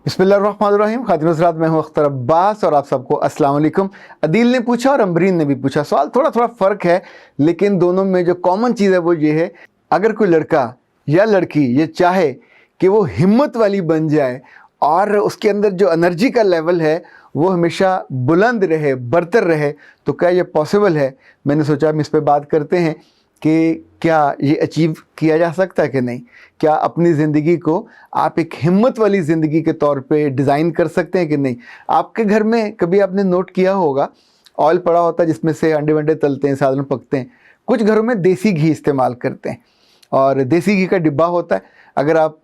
बिस्मिल्लाहिर्रहमानिर्रहीम। खातिन हज़रात, मैं हूँ अख्तर अब्बास और आप सबको अस्सलाम वालेकुम। अदील ने पूछा और अम्बरीन ने भी पूछा। सवाल थोड़ा थोड़ा फ़र्क है, लेकिन दोनों में जो कॉमन चीज़ है वो ये है, अगर कोई लड़का या लड़की ये चाहे कि वो हिम्मत वाली बन जाए और उसके अंदर जो एनर्जी का लेवल है वो हमेशा बुलंद रहे, बरतर रहे, तो क्या ये पॉसिबल है? मैंने सोचा हम इस पर बात करते हैं कि क्या ये अचीव किया जा सकता है कि नहीं। क्या अपनी ज़िंदगी को आप एक हिम्मत वाली ज़िंदगी के तौर पे डिज़ाइन कर सकते हैं कि नहीं। आपके घर में कभी आपने नोट किया होगा, ऑयल पड़ा होता है जिसमें से अंडे वंडे तलते हैं, सालन पकते हैं। कुछ घरों में देसी घी इस्तेमाल करते हैं और देसी घी का डिब्बा होता है। अगर आप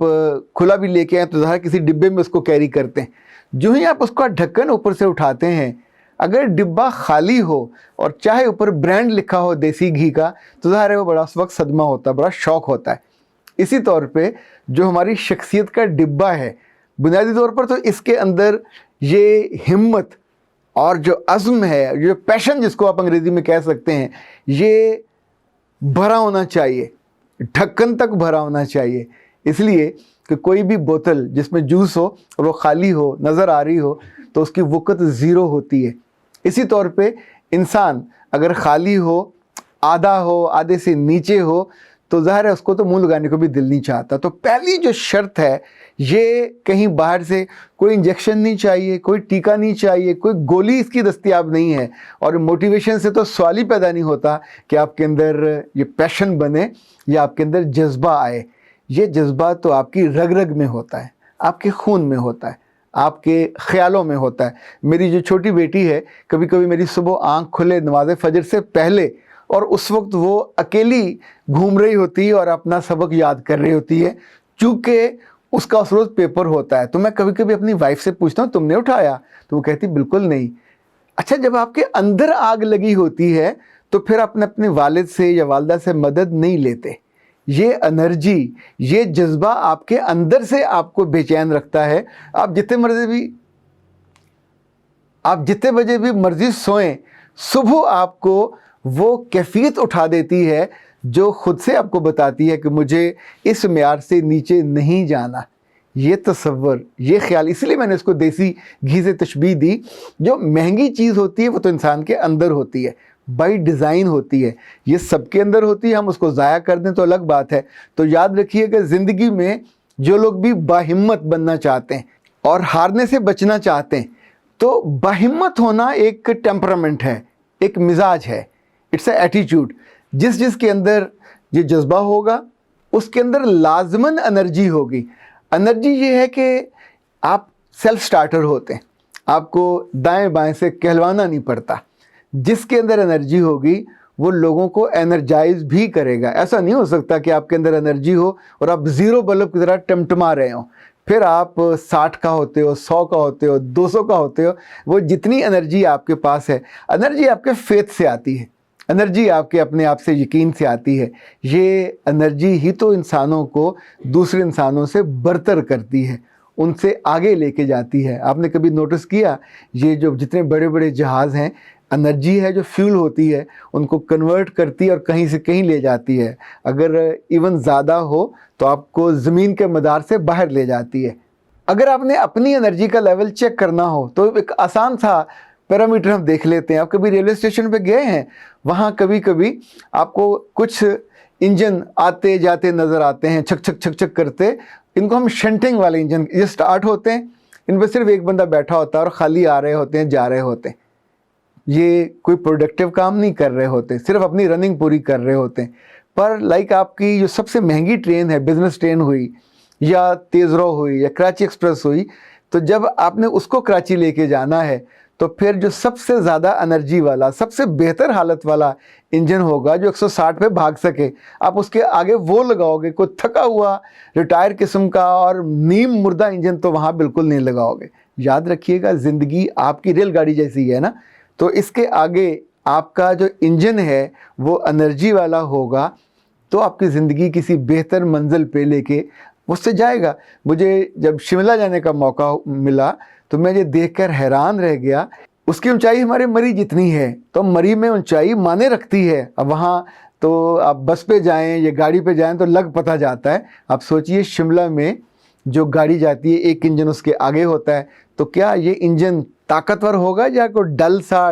खुला भी लेके आए तो ज़रा किसी डिब्बे में उसको कैरी करते हैं। जो ही आप उसका ढक्कन ऊपर से उठाते हैं, अगर डिब्बा खाली हो और चाहे ऊपर ब्रांड लिखा हो देसी घी का, तो ज़ाहिर है वो बड़ा उस वक्त सदमा होता है, बड़ा शौक होता है। इसी तौर पे जो हमारी शख्सियत का डिब्बा है, बुनियादी तौर पर तो इसके अंदर ये हिम्मत और जो अज़्म है, जो पैशन जिसको आप अंग्रेज़ी में कह सकते हैं, ये भरा होना चाहिए, ढक्कन तक भरा होना चाहिए। इसलिए कि कोई भी बोतल जिसमें जूस हो और वो खाली हो, नज़र आ रही हो, तो उसकी वक़्त ज़ीरो होती है। इसी तौर पे इंसान अगर खाली हो, आधा हो, आधे से नीचे हो, तो ज़ाहिर है उसको तो मुंह लगाने को भी दिल नहीं चाहता। तो पहली जो शर्त है, ये कहीं बाहर से कोई इंजेक्शन नहीं चाहिए, कोई टीका नहीं चाहिए, कोई गोली इसकी दस्तयाब नहीं है। और मोटिवेशन से तो सवाल ही पैदा नहीं होता कि आपके अंदर ये पैशन बने या आपके अंदर जज्बा आए। ये जज्बा तो आपकी रग रग में होता है, आपके खून में होता है, आपके ख्यालों में होता है। मेरी जो छोटी बेटी है, कभी कभी मेरी सुबह आँख खुले नमाज फजर से पहले, और उस वक्त वो अकेली घूम रही होती है और अपना सबक याद कर रही होती है, चूँकि उसका उस रोज़ पेपर होता है। तो मैं कभी कभी अपनी वाइफ से पूछता हूँ, तुमने उठाया? तो वो कहती बिल्कुल नहीं। अच्छा, जब आपके अंदर आग लगी होती है तो फिर अपने अपने वालिद से या वालदा से मदद नहीं लेते। ये एनर्जी, ये जज्बा आपके अंदर से आपको बेचैन रखता है। आप जितने बजे भी मर्जी सोएं, सुबह आपको वो कैफियत उठा देती है जो खुद से आपको बताती है कि मुझे इस मेयार से नीचे नहीं जाना। ये तसव्वुर, ये ख्याल, इसलिए मैंने इसको देसी घी से तशबीह दी। जो महंगी चीज़ होती है वो तो इंसान के अंदर होती है, बाई डिज़ाइन होती है। ये सबके अंदर होती है, हम उसको ज़ाया कर दें तो अलग बात है। तो याद रखिए कि ज़िंदगी में जो लोग भी बाहिम्मत बनना चाहते हैं और हारने से बचना चाहते हैं, तो बाहिम्मत होना एक टेम्परामेंट है, एक मिजाज है, इट्स ए एटीट्यूड। जिसके अंदर ये जज्बा होगा उसके अंदर लाजमन एनर्जी होगी। एनर्जी ये है कि आप सेल्फ स्टार्टर होते हैं, आपको दाएं बाएं से कहलवाना नहीं पड़ता। जिसके अंदर एनर्जी होगी वो लोगों को एनर्जाइज भी करेगा। ऐसा नहीं हो सकता कि आपके अंदर एनर्जी हो और आप ज़ीरो बल्ब की तरह टमटमा रहे हो, फिर आप 60 का होते हो, 100 का होते हो, 200 का होते हो। वो जितनी एनर्जी आपके पास है, एनर्जी आपके फेथ से आती है, एनर्जी आपके अपने आप से यकीन से आती है। ये एनर्जी ही तो इंसानों को दूसरे इंसानों से बरतर करती है, उनसे आगे लेके जाती है। आपने कभी नोटिस किया, ये जो जितने बड़े बड़े जहाज़ हैं, एनर्जी है जो फ्यूल होती है उनको कन्वर्ट करती है और कहीं से कहीं ले जाती है। अगर इवन ज़्यादा हो तो आपको ज़मीन के मदार से बाहर ले जाती है। अगर आपने अपनी एनर्जी का लेवल चेक करना हो तो एक आसान सा पैरामीटर हम देख लेते हैं। आप कभी रेलवे स्टेशन पे गए हैं? वहाँ कभी कभी आपको कुछ इंजन आते जाते नज़र आते हैं, छक छक छक छक करते। इनको हम शंटिंग वाले इंजन, ये स्टार्ट होते हैं, इन पर सिर्फ एक बंदा बैठा होता है और खाली आ रहे होते हैं, जा रहे होते हैं। ये कोई प्रोडक्टिव काम नहीं कर रहे होते, सिर्फ अपनी रनिंग पूरी कर रहे होते हैं। पर लाइक आपकी जो सबसे महंगी ट्रेन है, बिजनेस ट्रेन हुई या तेज़रो हुई या कराची एक्सप्रेस हुई, तो जब आपने उसको कराची लेके जाना है तो फिर जो सबसे ज़्यादा एनर्जी वाला, सबसे बेहतर हालत वाला इंजन होगा जो 160 पे भाग सके, आप उसके आगे वो लगाओगे। कोई थका हुआ रिटायर किस्म का और नीम मुर्दा इंजन तो वहाँ बिल्कुल नहीं लगाओगे। याद रखिएगा, ज़िंदगी आपकी रेलगाड़ी जैसी है ना, तो इसके आगे आपका जो इंजन है वो एनर्जी वाला होगा तो आपकी ज़िंदगी किसी बेहतर मंजिल पे लेके उससे जाएगा। मुझे जब शिमला जाने का मौका मिला तो मैं ये देखकर हैरान रह गया। उसकी ऊंचाई हमारे मरी जितनी है, तो मरी में ऊंचाई माने रखती है। अब वहाँ तो आप बस पे जाएं या गाड़ी पे जाएं तो लग पता जाता है। आप सोचिए शिमला में जो गाड़ी जाती है एक इंजन उसके आगे होता है, तो क्या ये इंजन ताकतवर होगा या कोई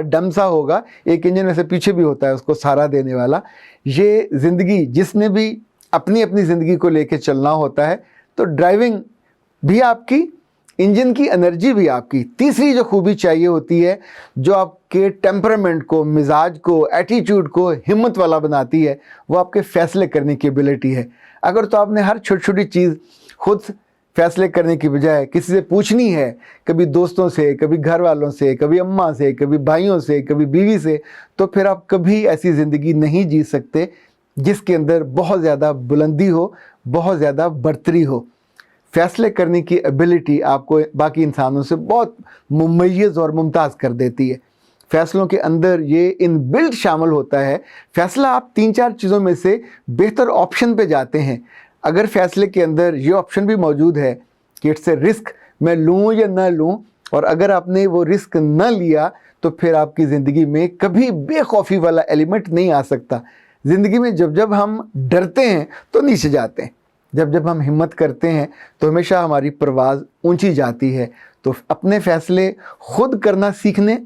डम सा होगा? एक इंजन ऐसे पीछे भी होता है उसको सहारा देने वाला। ये ज़िंदगी, जिसने भी अपनी अपनी ज़िंदगी को लेके चलना होता है, तो ड्राइविंग भी आपकी, इंजन की एनर्जी भी आपकी। तीसरी जो खूबी चाहिए होती है, जो आपके टेम्परामेंट को, मिजाज को, एटीट्यूड को हिम्मत वाला बनाती है, वो आपके फ़ैसले करने की एबिलिटी है। अगर तो आपने हर छोटी छोटी चीज़ खुद फैसले करने की बजाय किसी से पूछनी है, कभी दोस्तों से, कभी घर वालों से, कभी अम्मा से, कभी भाइयों से, कभी बीवी से, तो फिर आप कभी ऐसी ज़िंदगी नहीं जी सकते जिसके अंदर बहुत ज़्यादा बुलंदी हो, बहुत ज़्यादा बर्तरी हो। फैसले करने की एबिलिटी आपको बाकी इंसानों से बहुत मुमय्यज़ और मुमताज़ कर देती है। फैसलों के अंदर ये इनबिल्ट शामिल होता है। फैसला आप 3-4 चीज़ों में से बेहतर ऑप्शन पे जाते हैं। अगर फैसले के अंदर ये ऑप्शन भी मौजूद है कि इट्स ए रिस्क, मैं लूँ या ना लूँ, और अगर आपने वो रिस्क ना लिया तो फिर आपकी ज़िंदगी में कभी बेखौफी वाला एलिमेंट नहीं आ सकता। ज़िंदगी में जब जब हम डरते हैं तो नीचे जाते हैं, जब जब हम हिम्मत करते हैं तो हमेशा हमारी परवाज़ ऊंची जाती है। तो अपने फ़ैसले खुद करना सीखने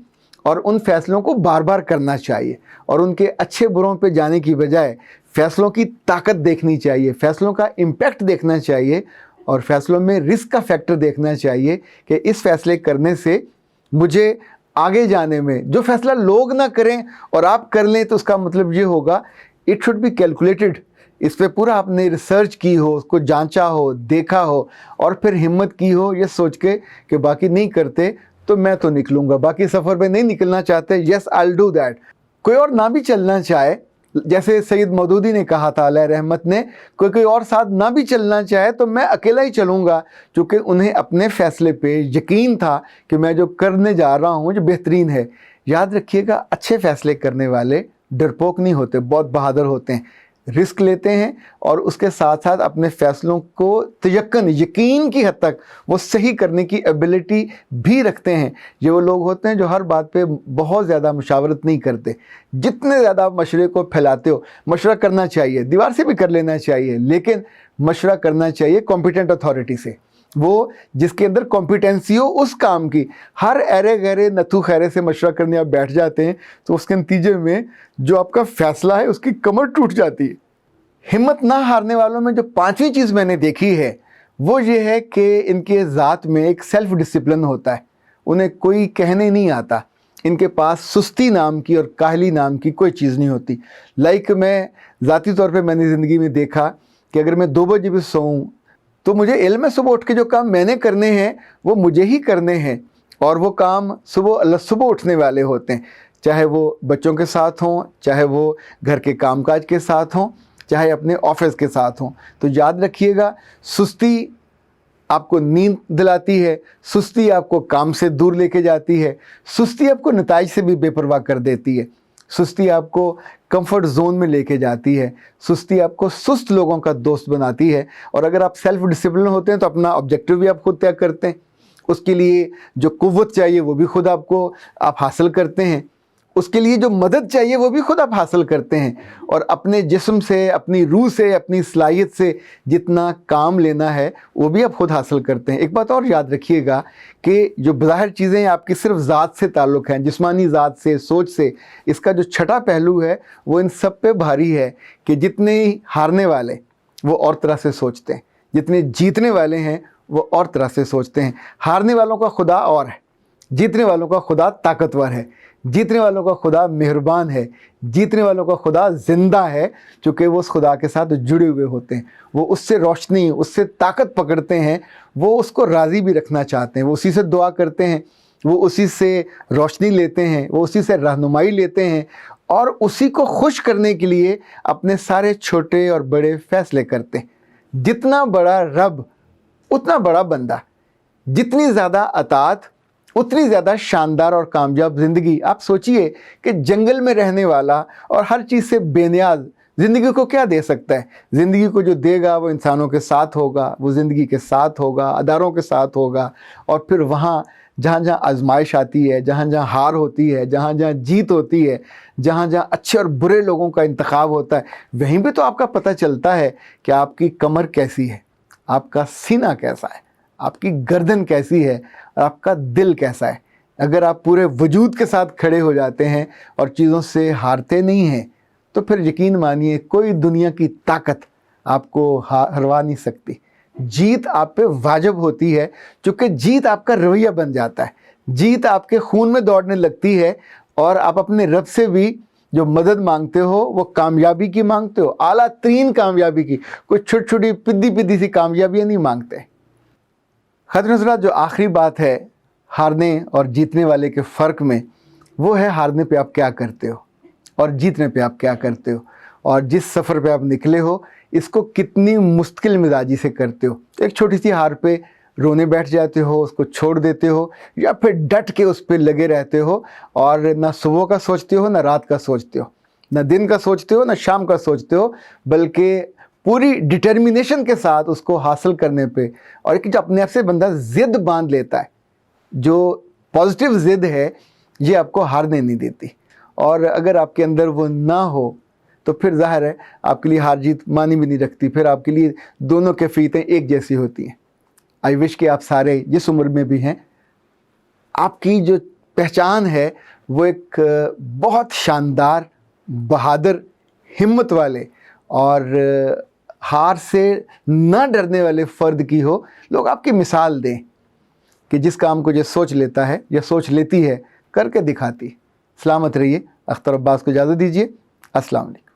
और उन फैसलों को बार बार करना चाहिए, और उनके अच्छे बुरों पे जाने की बजाय फ़ैसलों की ताकत देखनी चाहिए, फ़ैसलों का इम्पैक्ट देखना चाहिए, और फैसलों में रिस्क का फैक्टर देखना चाहिए कि इस फैसले करने से मुझे आगे जाने में, जो फैसला लोग ना करें और आप कर लें तो उसका मतलब ये होगा इट शुड बी कैलकुलेटेड। इस पे पूरा आपने रिसर्च की हो, उसको जांचा हो, देखा हो, और फिर हिम्मत की हो ये सोच के कि बाकी नहीं करते तो मैं तो निकलूँगा, बाकी सफ़र में नहीं निकलना चाहते, yes I will do that. कोई और ना भी चलना चाहे, जैसे सैयद मौदूदी ने कहा था अलैहि रहमत ने, कोई और साथ ना भी चलना चाहे तो मैं अकेला ही चलूँगा, क्योंकि उन्हें अपने फ़ैसले पे यकीन था कि मैं जो करने जा रहा हूँ जो बेहतरीन है। याद रखिएगा, अच्छे फ़ैसले करने वाले डरपोक नहीं होते, बहुत बहादुर होते हैं, रिस्क लेते हैं, और उसके साथ साथ अपने फ़ैसलों को यकीन की हद तक वो सही करने की एबिलिटी भी रखते हैं। ये वो लोग होते हैं जो हर बात पे बहुत ज़्यादा मुशावरत नहीं करते। जितने ज़्यादा आप मशवरे को फैलाते हो, मशवरा करना चाहिए, दीवार से भी कर लेना चाहिए, लेकिन मशवरा करना चाहिए कॉम्पिटेंट अथॉरिटी से, वो जिसके अंदर कॉम्पिटेंसी हो उस काम की। हर अरे गहरे नथु खैरे से मशवरा करने आप बैठ जाते हैं तो उसके नतीजे में जो आपका फ़ैसला है उसकी कमर टूट जाती है। हिम्मत ना हारने वालों में जो 5वीं चीज़ मैंने देखी है वो ये है कि इनके ज़ात में एक सेल्फ डिसिप्लिन होता है, उन्हें कोई कहने नहीं आता। इनके पास सुस्ती नाम की और काहली नाम की कोई चीज़ नहीं होती। मैं ज़ाती तौर पे मैंने ज़िंदगी में देखा कि अगर मैं 2 बजे भी सोऊं तो मुझे इल्म है सुबह उठ के जो काम मैंने करने हैं वो मुझे ही करने हैं, और वो काम सुबह उठने वाले होते हैं, चाहे वो बच्चों के साथ हों, चाहे वो घर के कामकाज के साथ हों, चाहे अपने ऑफिस के साथ हों। तो याद रखिएगा, सुस्ती आपको नींद दिलाती है, सुस्ती आपको काम से दूर लेके जाती है, सुस्ती आपको नताइज से भी बेपरवाह कर देती है, सुस्ती आपको कंफर्ट जोन में लेके जाती है, सुस्ती आपको सुस्त लोगों का दोस्त बनाती है। और अगर आप सेल्फ डिसिप्लिन होते हैं तो अपना ऑब्जेक्टिव भी आप खुद तय करते हैं, उसके लिए जो कुव्वत चाहिए वो भी खुद आप हासिल करते हैं, उसके लिए जो मदद चाहिए वो भी खुद आप हासिल करते हैं, और अपने जिस्म से, अपनी रूह से, अपनी सलाहियत से जितना काम लेना है वो भी आप खुद हासिल करते हैं। एक बात और याद रखिएगा कि जो बज़ाहिर चीज़ें आपकी सिर्फ ज़ात से ताल्लुक़ हैं, जिस्मानी ज़ात से, सोच से, इसका जो छठा पहलू है वो इन सब पे भारी है कि जितने हारने वाले वो और तरह से सोचते हैं, जितने जीतने वाले हैं वो और तरह से सोचते हैं। हारने वालों का खुदा और है, जीतने वालों का खुदा ताकतवर है, जीतने वालों का खुदा मेहरबान है, जीतने वालों का खुदा ज़िंदा है, क्योंकि वो उस खुदा के साथ जुड़े हुए होते हैं, वो उससे रोशनी, उससे ताकत पकड़ते हैं, वो उसको राज़ी भी रखना चाहते हैं, वो उसी से दुआ करते हैं, वो उसी से रोशनी लेते हैं, वो उसी से रहनुमाई लेते हैं, और उसी को खुश करने के लिए अपने सारे छोटे और बड़े फ़ैसले करते हैं। जितना बड़ा रब उतना बड़ा बंदा, जितनी ज़्यादा अतात उतनी ज़्यादा शानदार और कामयाब ज़िंदगी। आप सोचिए कि जंगल में रहने वाला और हर चीज़ से बेनियाज ज़िंदगी को क्या दे सकता है? ज़िंदगी को जो देगा वो इंसानों के साथ होगा, वो ज़िंदगी के साथ होगा, अदारों के साथ होगा, और फिर वहाँ जहाँ जहाँ आजमाइश आती है, जहाँ जहाँ हार होती है, जहाँ जहाँ जीत होती है, जहाँ जहाँ अच्छे और बुरे लोगों का इंतखाब होता है, वहीं पे तो आपका पता चलता है कि आपकी कमर कैसी है, آپ کا سینہ کیسا ہے، آپ کی گردن کیسی ہے اور آپ کا دل کیسا ہے۔ اگر آپ پورے وجود کے ساتھ کھڑے ہو جاتے ہیں اور چیزوں سے ہارتے نہیں ہیں تو پھر یقین مانیے کوئی دنیا کی طاقت آپ کو ہروا نہیں سکتی۔ جیت آپ پہ واجب ہوتی ہے، چونکہ جیت آپ کا رویہ بن جاتا ہے، جیت آپ کے خون میں دوڑنے لگتی ہے، اور آپ اپنے رب سے بھی جو مدد مانگتے ہو وہ کامیابی کی مانگتے ہو، اعلیٰ ترین کامیابی کی، کوئی چھوٹی چھوٹی پدی سی کامیابیاں نہیں مانگتے۔ خاتون حضرات، جو آخری بات ہے ہارنے اور جیتنے والے کے فرق میں، وہ ہے ہارنے پہ آپ کیا کرتے ہو اور جیتنے پہ آپ کیا کرتے ہو، اور جس سفر پہ آپ نکلے ہو اس کو کتنی مستقل مزاجی سے کرتے ہو۔ ایک چھوٹی سی ہار پہ رونے بیٹھ جاتے ہو، اس کو چھوڑ دیتے ہو، یا پھر ڈٹ کے اس پہ لگے رہتے ہو اور نہ صبح کا سوچتے ہو، نہ رات کا سوچتے ہو، نہ دن کا سوچتے ہو، نہ شام کا سوچتے ہو، بلکہ پوری ڈٹرمینیشن کے ساتھ اس کو حاصل کرنے پہ، اور ایک جو اپنے آپ سے بندہ ضد باندھ لیتا ہے، جو پازیٹیو ضد ہے، یہ آپ کو ہارنے نہیں دیتی۔ اور اگر آپ کے اندر وہ نہ ہو تو پھر ظاہر ہے آپ کے لیے ہار جیت معنی بھی نہیں رکھتی، پھر آپ کے لیے دونوں کیفیتیں ایک جیسی ہوتی ہیں۔ آئی وش کہ آپ سارے جس عمر میں بھی ہیں، آپ کی جو پہچان ہے وہ ایک بہت شاندار، بہادر، ہمت والے اور ہار سے نہ ڈرنے والے فرد کی ہو۔ لوگ آپ کی مثال دیں کہ جس کام کو جو سوچ لیتا ہے یا سوچ لیتی ہے کر کے دکھاتی۔ سلامت رہیے۔ اختر عباس کو اجازت دیجیے۔ السلام علیکم۔